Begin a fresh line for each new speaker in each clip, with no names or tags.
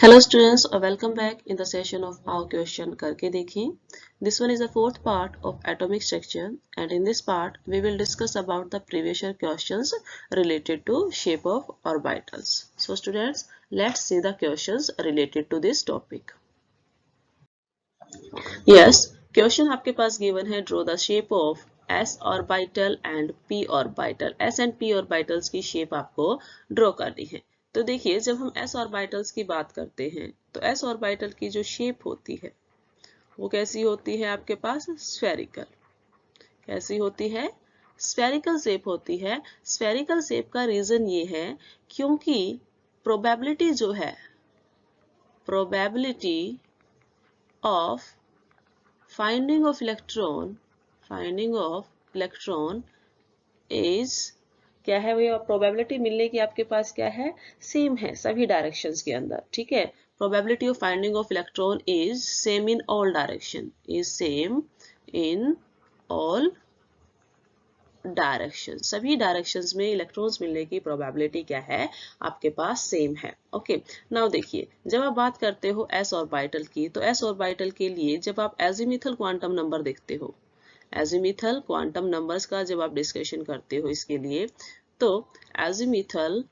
Hello students, welcome back in the session of our question करके देखें. This one is the fourth part of atomic structure and in this part we will discuss about the previous year questions related to shape of orbitals. So students, let's see the questions related to this topic. Yes, question आपके पास given है draw the shape of S orbital and P orbital. S and P orbitals की shape आपको draw करनी है. तो देखिए जब हम s ऑर्बिटल्स की बात करते हैं तो s ऑर्बिटल की जो शेप होती है वो कैसी होती है आपके पास स्फेरिकल. कैसी होती है? स्फेरिकल शेप होती है. स्फेरिकल शेप का रीजन ये है क्योंकि प्रोबेबिलिटी जो है, probability of finding of electron is क्या है? वो प्रोबेबिलिटी मिलने की आपके पास क्या है? सेम है सभी डायरेक्शंस के अंदर. ठीक है, probability of finding of electron is same in all direction, is same in all direction. सभी डायरेक्शंस में इलेक्ट्रॉन्स मिलने की प्रोबेबिलिटी क्या है? आपके पास सेम है. ओके, नाउ देखिए जब आप बात करते हो एस ऑर्बिटल की तो एस ऑर्बिटल के लिए जब आप एजीमुथल क्वांटम नंबर देखते हो, एजीमुथल क्वांटम नंबर्स का जब आप डिस्कशन करते हो इसके लिए तो एजीमुथल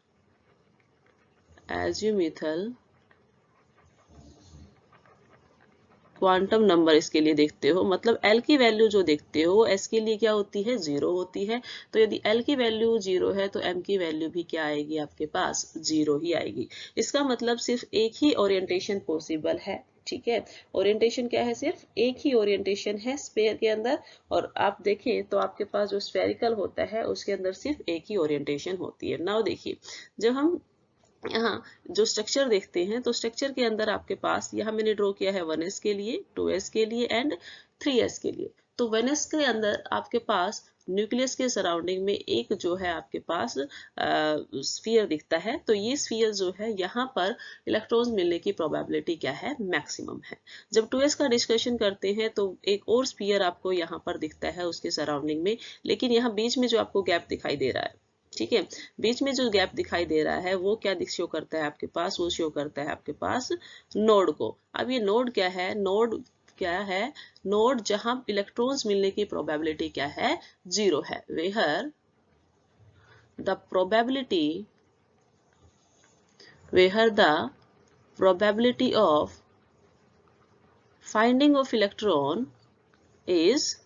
क्वांटम नंबर इसके लिए देखते हो, मतलब L की वैल्यू जो देखते हो S के लिए क्या होती है? 0 होती है. तो यदि L की वैल्यू 0 है तो M की वैल्यू भी क्या आएगी? आपके पास 0 ही आएगी. इसका मतलब सिर्फ एक ही ओरिएंटेशन पॉसिबल है. ठीक है, ओरिएंटेशन क्या है? सिर्फ एक ही ओरिएंटेशन है स्फीयर के अंदर. और आप देखें तो आपके पास जो स्फेरिकल होता है उसके अंदर सिर्फ एक ही ओरिएंटेशन होती है. नाउ देखिए जब हम यहाँ जो स्ट्रक्चर देखते हैं तो स्ट्रक्चर के अंदर आपके पास यहाँ मैंने ड्रॉ किया है 1s के लिए, 2s के लिए एंड 3s के लिए. तो 1s के अंदर आपके पास न्यूक्लियस के सराउंडिंग में एक जो है आपके पास स्फीयर दिखता है. तो ये स्फीयर जो है यहाँ पर इलेक्ट्रॉन्स मिलने की प्रोबेबिलिटी क्या है? मैक्सिमम है. जब 2s का डिस्कशन करते हैं तो एक और स्फीयर आपको यहाँ पर दिखता है उसके सराउंडिंग में, लेकिन यहाँ बीच में जो आपको गैप दिखाई दे रहा है, ठीक है, बीच में जो गैप दिखाई दे रहा है वो क्या शो करता है आपके पास? वो शो करता है आपके पास नोड को. अब ये नोड क्या है? नोड जहां इलेक्ट्रॉन्स मिलने की प्रोबेबिलिटी क्या है? 0 है. Where the probability of finding of electron is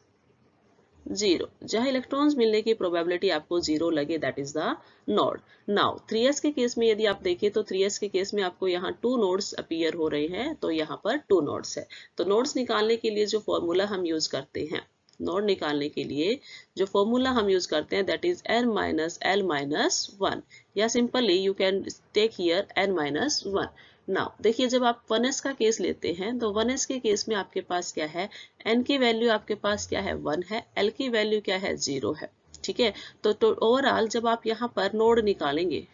0. जहां इलेक्ट्रॉन्स मिलने की प्रोबेबिलिटी आपको 0 लगे that is the node. Now 3s के केस में यदि आप देखें तो 3s के केस में आपको यहाँ 2 नोड्स अपीयर हो रहे हैं. तो यहाँ पर 2 नोड्स है. तो नोड्स निकालने के लिए जो फॉर्मूला हम यूज करते हैं, नोड निकालने के लिए जो फॉर्मूला हम यूज करते हैं that is n minus l minus 1, या simply you can take here n minus 1. Now देखिए जब आप 1s का केस लेते हैं तो 1s के केस में आपके पास क्या है? n की वैल्यू आपके पास क्या है? 1 है. l की वैल्यू क्या है? 0 है. ठीक है, तो ओवरऑल जब आप यहाँ पर नोड निकालेंगे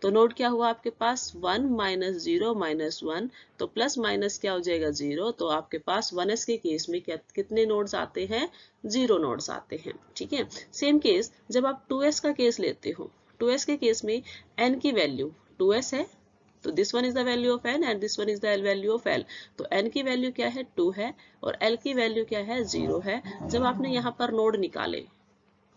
तो नोड क्या हुआ आपके पास? 1 माइनस 0 माइनस 1, तो प्लस माइनस क्या हो जाएगा? 0. तो आपके पास 1s के केस में कितने नोड्स आते हैं? 0 नोड्स आते हैं. ठीक है, सेम केस जब आप 2s का केस लेते हो, 2s के केस में n की वैल्यू 2s है, तो this one is the value of n and this one is the value of l. तो n की वैल्यू क्या है? 2 है और l की वैल्यू क्या है? 0 है. जब आपने यहाँ पर नोड निकाले,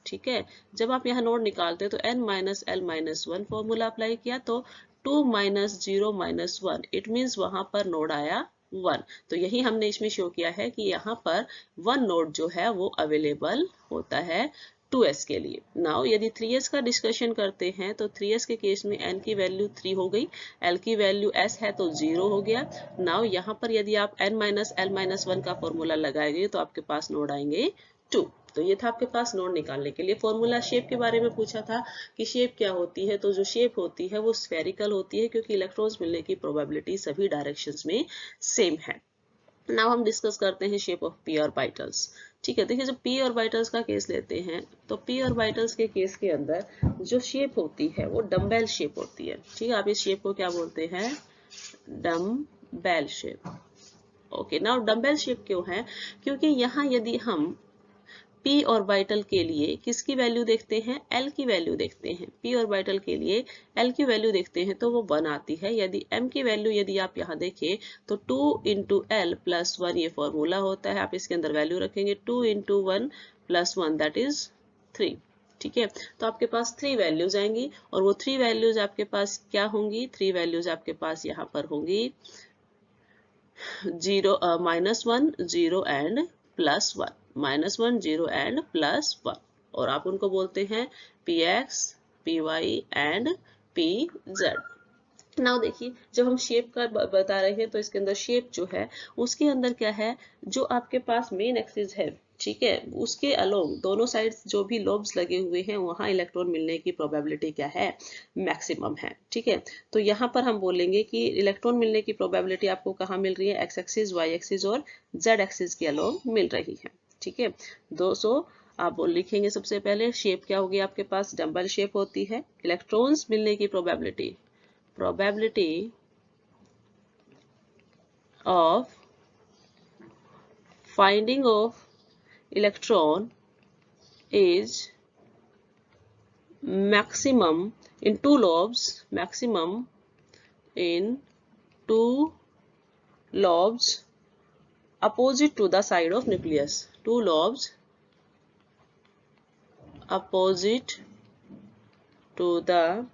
ठीक है, जब आप यहाँ नोड निकालते तो n minus l minus 1 formula apply किया तो 2 माइनस 0 माइनस 1, इट मीन्स वहां पर नोड आया 1. तो यही हमने इसमें शो किया है कि यहाँ पर 1 नोड जो है वो अवेलेबल होता है 2s के लिए. नाउ यदि 3s का डिस्कशन करते हैं तो 3s के केस में n की वैल्यू 3 हो गई, l की वैल्यू s है तो 0 हो गया. नाउ यहाँ पर यदि आप n माइनस l माइनस 1 का फॉर्मूला लगाएंगे तो आपके पास नोड आएंगे 2. तो ये था आपके पास नोड निकालने के लिए. फॉर्मूला शेप के बारे में पूछा था कि शेप क्या होती है, तो जो शेप होती है वो स्फेरिकल होती है क्योंकि इलेक्ट्रॉन्स मिलने की प्रोबेबिलिटी सभी डायरेक्शंस में सेम है. नाउ हम डिस्कस करते हैं शेप ऑफ पी ऑर्बिटल्स. ठीक है, देखिए जब पी ऑर्बिटल्स का केस लेते हैं तो पी ऑर्बिटल्स के केस के अंदर जो शेप होती है वो डम्बेल शेप होती है. ठीक है, आप इस शेप को क्या बोलते हैं? Dumbbell shape. Okay, now dumbbell shape क्यों है? क्योंकि यहाँ यदि हम p ऑर्बिटल के लिए किसकी वैल्यू देखते हैं, l की वैल्यू देखते हैं। p ऑर्बिटल के लिए l की वैल्यू देखते हैं तो वो 1 आती है। यदि m की वैल्यू यदि आप यहाँ देखें तो 2 इंटू एल प्लस 1 ये फॉर्मूला होता है। आप इसके अंदर वैल्यू रखेंगे 2 इंटू 1 प्लस 1 दैट इज 3। ठीक है, तो आपके पास 3 वैल्यूज आएंगी और वो 3 वैल्यूज आपके पास क्या होंगी, 3 वैल्यूज आपके पास यहाँ पर होंगी 0 -1 0 एंड +1 -1 0 एंड +1 और आप उनको बोलते हैं px py and pz। Now देखिए जब हम शेप का बता रहे हैं तो इसके अंदर शेप जो है उसके अंदर क्या है, जो आपके पास मेन एक्सिस है, ठीक है, उसके अलोंग दोनों साइड्स जो भी लोब्स लगे हुए हैं वहां इलेक्ट्रॉन मिलने की प्रोबेबिलिटी क्या है, मैक्सिमम है। ठीक है, तो यहाँ पर हम बोलेंगे कि इलेक्ट्रॉन मिलने की प्रोबेबिलिटी आपको कहाँ मिल रही है, एक्स एक्सिस, वाई एक्सिस और जेड एक्सिस के अलोंग मिल रही है। ठीक है, 200 आप लिखेंगे सबसे पहले शेप क्या होगी, आपके पास डम्बल शेप होती है। इलेक्ट्रॉन्स मिलने की probability of finding of electron is maximum in two lobes, maximum in two lobes opposite to the side of nucleus, two lobes opposite to the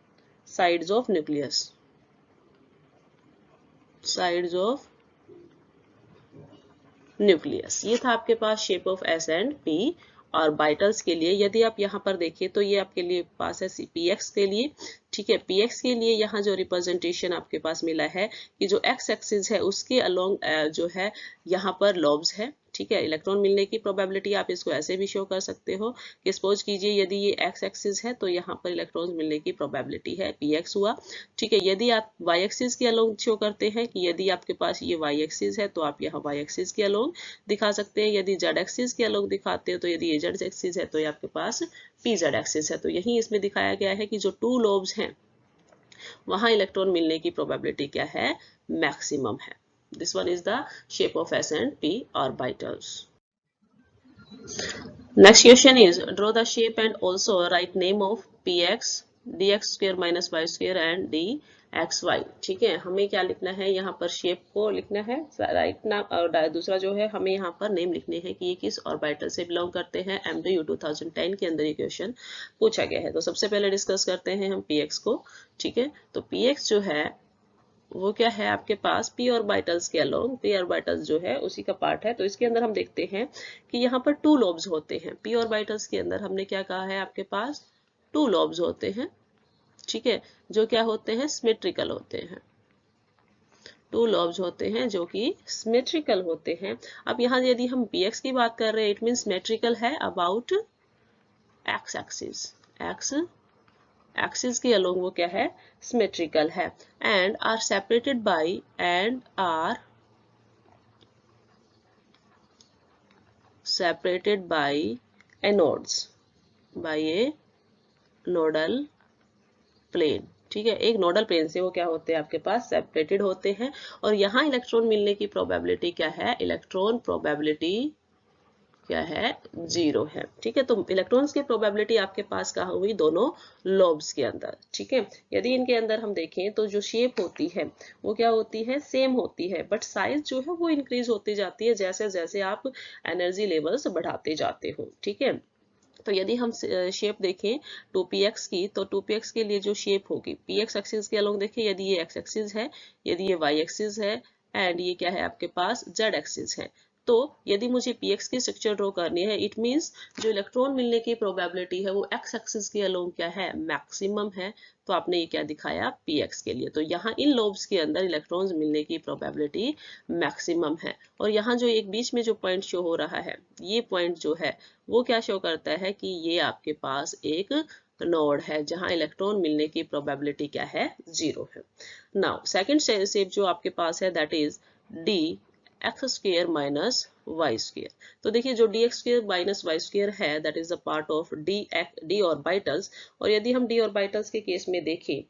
sides of nucleus, sides of nucleus. ये था आपके पास shape of s and p. Orbitals के लिए यदि आप यहाँ पर देखें तो ये आपके लिए पास है px के लिए। ठीक है, px के लिए यहाँ जो रिप्रेजेंटेशन आपके पास मिला है कि जो x एक्सिस है उसके अलोंग जो है यहाँ पर लॉब्स है। ठीक है, इलेक्ट्रॉन मिलने की प्रोबेबिलिटी आप इसको ऐसे भी शो कर सकते हो कि सपोज कीजिए यदि ये x एक्सिस है तो यहाँ पर इलेक्ट्रॉन मिलने की प्रोबेबिलिटी है px हुआ। ठीक है, यदि आप y एक्सिस के अलोंग शो करते हैं कि यदि आपके पास ये y एक्सिस है तो आप यहाँ y एक्सिस के अलोंग दिखा सकते हैं। यदि z एक्सिस के अलोंग दिखाते हो तो यदि ये z एक्सिस है तो ये आपके पास pz एक्सिस है। तो यही इसमें दिखाया गया है कि जो टू लोब्स हैं वहां इलेक्ट्रॉन मिलने की प्रोबेबिलिटी क्या है, मैक्सिमम है। This one is the shape of S and P orbitals. Next question is draw the shape and also write name of px, dx square minus y square and dxy. ठीक है, हमें क्या लिखना है, यहाँ पर शेप को लिखना है राइट नाम, और दूसरा जो है हमें यहाँ पर नेम लिखने हैं कि ये किस ऑर्बिटल से बिलोंग करते हैं। MDU 2010 के अंदर ये क्वेश्चन पूछा गया है। तो सबसे पहले डिस्कस करते हैं हम px को। ठीक है, तो px जो है वो क्या है आपके पास p ऑर्बिटल्स के अलोंग, p ऑर्बिटल्स जो है उसी का पार्ट है। तो इसके अंदर हम देखते हैं कि यहाँ पर टू लोब्स होते हैं। p ऑर्बिटल्स के अंदर हमने क्या कहा है, आपके पास टू लोब्स होते हैं। ठीक है, जो क्या होते हैं, सिमेट्रिकल होते हैं। टू लोब्स होते हैं जो कि सिमेट्रिकल होते हैं। अब यहाँ यदि हम px की बात कर रहे हैं इट मीन सिमेट्रिकल है about x axis, x axis के अलोंग वो क्या है, सिमेट्रिकल है। And are separated by anodes, by a nodal plane. ठीक है, एक नोडल प्लेन से वो क्या होते हैं आपके पास सेपरेटेड होते हैं। और यहाँ इलेक्ट्रॉन मिलने की प्रोबेबिलिटी क्या है, इलेक्ट्रॉन प्रोबेबिलिटी क्या है, 0 है। ठीक है, तो इलेक्ट्रॉन्स की प्रोबेबिलिटी आपके पास कहाँ हुई, दोनों लोब्स के अंदर। ठीक है, यदि इनके अंदर हम देखें तो जो शेप होती है वो क्या होती है, सेम होती है, बट साइज जो है वो इंक्रीज होती जाती है जैसे जैसे आप एनर्जी लेवल्स बढ़ाते जाते हो। ठीक है, तो यदि हम शेप देखें 2px की, तो 2px के लिए जो शेप होगी px एक्सिस के अलोंग देखें, यदि ये x एक्सिस है, यदि ये y एक्सिस है एंड ये क्या है आपके पास z एक्सिस है। तो यदि मुझे px की स्ट्रक्चर ड्रॉ करनी है इट मींस जो इलेक्ट्रॉन मिलने की प्रोबेबिलिटी है वो x एक्सिस के अलोंग क्या है, मैक्सिमम है। तो आपने ये क्या दिखाया, px के लिए। तो यहाँ इन लोब्स के अंदर इलेक्ट्रॉन्स मिलने की प्रोबेबिलिटी मैक्सिमम है। और यहाँ जो एक बीच में जो पॉइंट शो हो रहा है, ये पॉइंट जो है वो क्या शो करता है कि ये आपके पास एक नोड है जहां इलेक्ट्रॉन मिलने की प्रोबेबिलिटी क्या है, 0 है। नाउ सेकंड शेप जो आपके पास है that is d x square minus y square. तो देखिए जो d x square minus y square है that is the part of d orbitals. और यदि हम डी ऑर्बिटल्स के केस में देखें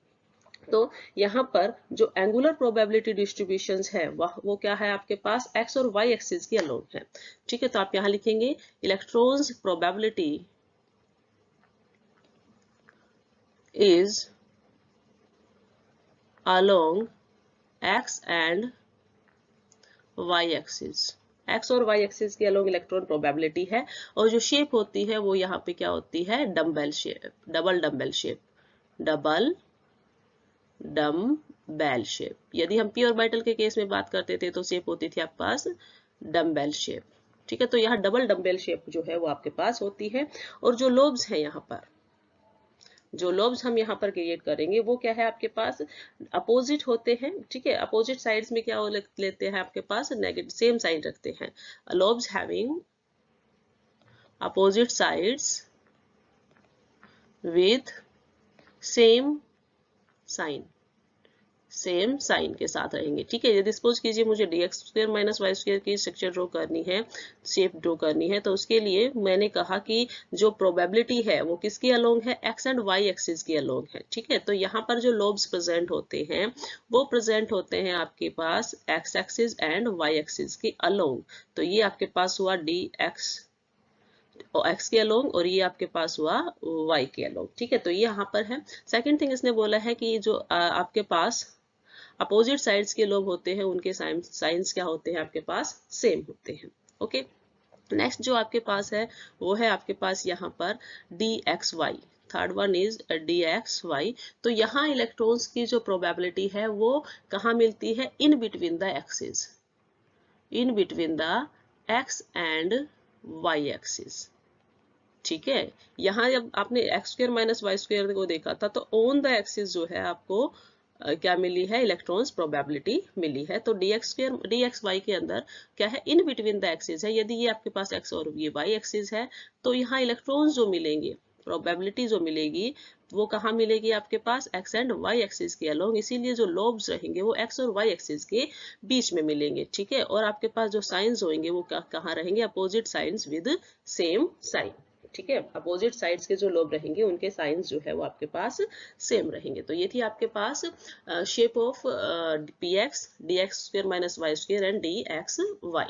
तो यहाँ पर जो एंगुलर प्रोबेबिलिटी डिस्ट्रीब्यूशंस है वो क्या है आपके पास एक्स और वाई एक्सिस के अलोंग है। ठीक है, तो आप यहाँ लिखेंगे electrons probability is along X and Y axis. X और वाई एक्सिस के अलोंग इलेक्ट्रॉन प्रोबेबिलिटी है, और जो शेप होती है वो यहाँ पे क्या होती है, dumbbell shape, double dumbbell shape, double dumbbell shape. यदि हम पी ऑर्बिटल के केस में बात करते थे तो शेप होती थी आपके पास डम्बेल शेप। ठीक है, तो यहाँ डबल डम्बेल शेप जो है वो आपके पास होती है। और जो लोब्स है यहाँ पर, जो लोब्स हम यहाँ पर क्रिएट करेंगे वो क्या है आपके पास अपोजिट होते हैं। ठीक है, अपोजिट साइड्स में क्या लेते हैं आपके पास नेगेटिव सेम साइन रखते हैं। Lobes having opposite sides with same sign, same sign के साथ रहेंगे। ठीक है, यदि सपोज कीजिए मुझे dx square minus Y square की स्ट्रक्चर ड्रॉ करनी है, शेप ड्रॉ करनी है, तो उसके लिए मैंने कहा कि जो प्रोबेबिलिटी है वो किसके अलोंग है, एक्स एंड वाई एक्सिस के अलोंग है। ठीक है, तो यहाँ पर जो लोब्स प्रेजेंट होते हैं वो प्रेजेंट होते हैं आपके पास x axis and Y axis के अलोंग। तो ये आपके पास हुआ dx एक्स के अलोंग, और ये आपके पास हुआ वाई के अलोंग। ठीक है, तो ये यहाँ पर है। सेकंड थिंग इसने बोला है कि जो आपके पास अपोजिट साइड्स के लोग होते हैं उनके साइंस क्या होते हैं आपके पास, सेम होते हैं। ओके, नेक्स्ट जो आपके पास है वो है आपके पास यहाँ पर dxy, third one is dxy। तो यहाँ इलेक्ट्रॉन्स की जो प्रोबेबिलिटी है वो कहाँ मिलती है, in between the axis, in between the X and Y axis. ठीक है, यहाँ जब आपने X square minus Y square को देखा था तो ऑन द एक्सिस जो है आपको क्या मिली है, इलेक्ट्रॉन्स प्रोबेबिलिटी मिली है। तो dx स्क्वायर dxy के अंदर क्या है, इन बिटवीन द एक्सिस है। यदि ये आपके पास x और ये y एक्सिस है तो यहाँ इलेक्ट्रॉन्स जो मिलेंगे, प्रोबेबिलिटी जो मिलेगी वो कहाँ मिलेगी आपके पास, x एंड y एक्सिस के अलोंग। इसीलिए जो लोब्स रहेंगे वो x और y एक्सिस के बीच में मिलेंगे। ठीक है, और आपके पास जो साइंस होंगे वो कहाँ रहेंगे, opposite signs with same sign. ठीक है, अपोजिट साइड्स के जो लोब रहेंगे उनके साइंस जो है वो आपके पास सेम रहेंगे। तो ये थी आपके पास shape of px dx square minus Y square and dxy।